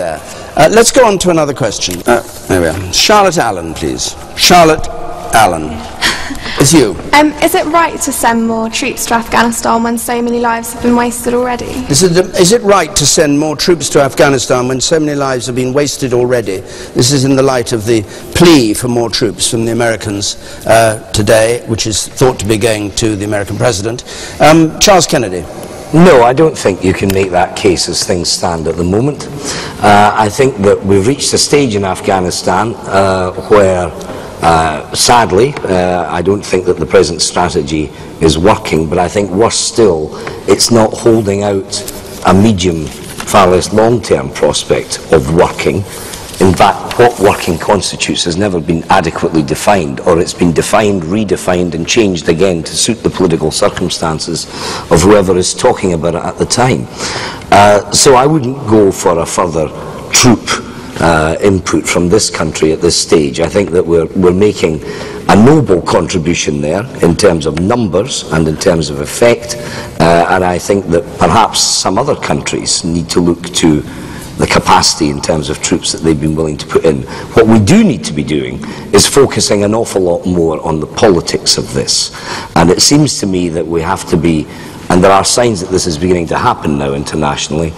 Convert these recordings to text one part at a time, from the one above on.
there. Let's go on to another question. There we are. Charlotte Allen, please. Charlotte Allen. It's you. Is it right to send more troops to Afghanistan when so many lives have been wasted already? Is it right to send more troops to Afghanistan when so many lives have been wasted already? This is in the light of the plea for more troops from the Americans today, which is thought to be going to the American president. Charles Kennedy. No, I don't think you can make that case as things stand at the moment. I think that we've reached a stage in Afghanistan where sadly, I don't think that the present strategy is working, but I think worse still, it's not holding out a medium, far less long-term prospect of working. In fact, what working constitutes has never been adequately defined, or it's been defined, redefined and changed again to suit the political circumstances of whoever is talking about it at the time. So I wouldn't go for a further troop input from this country at this stage. I think that we're making a noble contribution there in terms of numbers and in terms of effect, and I think that perhaps some other countries need to look to the capacity in terms of troops that they've been willing to put in. What we do need to be doing is focusing an awful lot more on the politics of this, and it seems to me that we have to be, and there are signs that this is beginning to happen now internationally,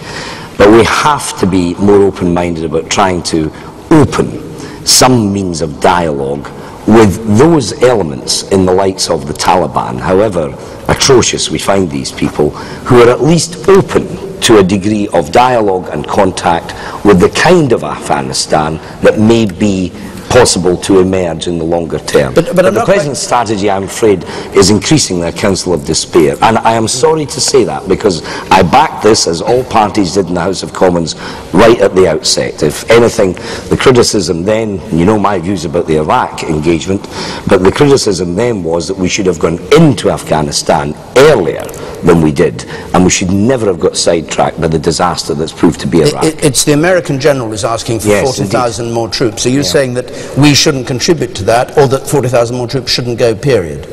but we have to be more open-minded about trying to open some means of dialogue with those elements in the likes of the Taliban, however atrocious we find these people, who are at least open to a degree of dialogue and contact with the kind of Afghanistan that may be possible to emerge in the longer term. But the present strategy, I'm afraid, is increasingly a counsel of despair. And I am sorry to say that, because I backed this, as all parties did in the House of Commons, right at the outset. If anything, the criticism then, you know my views about the Iraq engagement, but the criticism then was that we should have gone into Afghanistan earlier than we did, and we should never have got sidetracked by the disaster that's proved to be Iraq. It's the American general who's asking for 40,000 more troops. Are you saying that we shouldn't contribute to that, or that 40,000 more troops shouldn't go, period?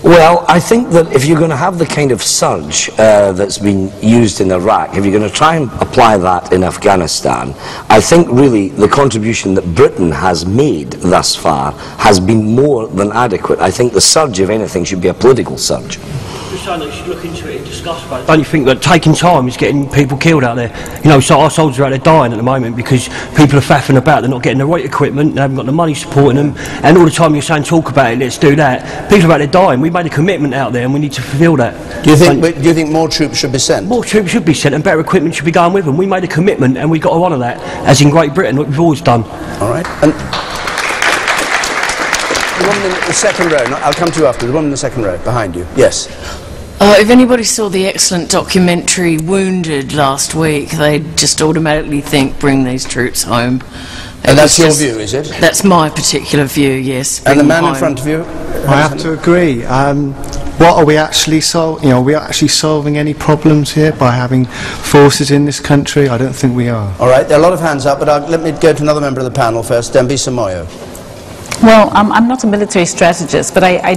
Well, I think that if you're going to have the kind of surge that's been used in Iraq, if you're going to try and apply that in Afghanistan, I think really the contribution that Britain has made thus far has been more than adequate. I think the surge, if anything, should be a political surge. Just saying that you should look into it and discuss about it. Don't you think that taking time is getting people killed out there? You know, so our soldiers are out there dying at the moment because people are faffing about, they're not getting the right equipment, they haven't got the money supporting them, and all the time you're saying talk about it, let's do that. People are out there dying. We made a commitment out there and we need to fulfil that. Do you think more troops should be sent? More troops should be sent and better equipment should be going with them. We made a commitment and we've got to honour that, as in Great Britain, what we've always done. All right. And the woman in the second row, I'll come to you after, the woman in the second row, behind you. Yes. If anybody saw the excellent documentary Wounded last week, they'd just automatically think, bring these troops home. And that's your view, is it? That's my particular view, yes. And the man in front of you? I have to agree. What are we actually solving? Are we actually solving any problems here by having forces in this country? I don't think we are. All right, there are a lot of hands up, but let me go to another member of the panel first, Dambisa Moyo. Well, I'm not a military strategist, but I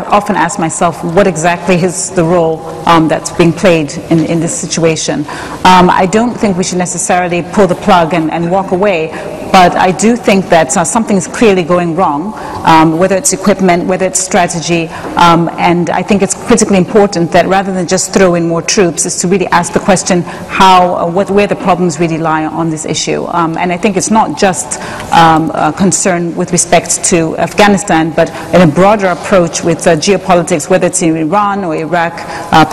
often ask myself what exactly is the role that's being played in this situation. I don't think we should necessarily pull the plug and walk away, but I do think that something is clearly going wrong, whether it's equipment, whether it's strategy, and I think it's critically important that rather than just throw in more troops, is to really ask the question where the problems really lie on this issue. And I think it's not just a concern with respect to Afghanistan, but in a broader approach with geopolitics, whether it's in Iran or Iraq,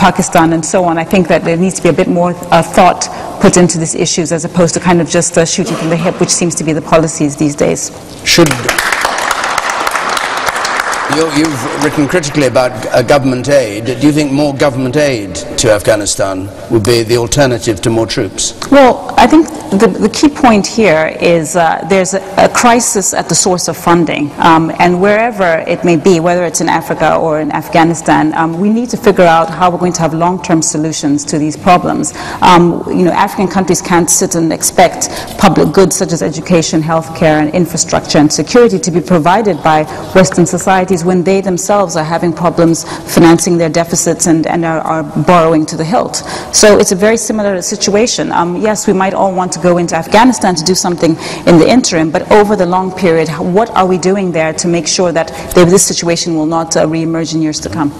Pakistan and so on. I think that there needs to be a bit more thought put into these issues as opposed to kind of just shooting from the hip, which seems to be the policies these days. You've written critically about government aid. Do you think more government aid to Afghanistan would be the alternative to more troops? Well, I think the key point here is there's a crisis at the source of funding, and wherever it may be, whether it's in Africa or in Afghanistan, we need to figure out how we're going to have long-term solutions to these problems. African countries can't sit and expect public goods such as education, healthcare, and infrastructure and security to be provided by Western societies when they themselves are having problems financing their deficits and are borrowing to the hilt. So it's a very similar situation. Yes, we might might all want to go into Afghanistan to do something in the interim, but over the long period, what are we doing there to make sure that this situation will not re-emerge in years to come?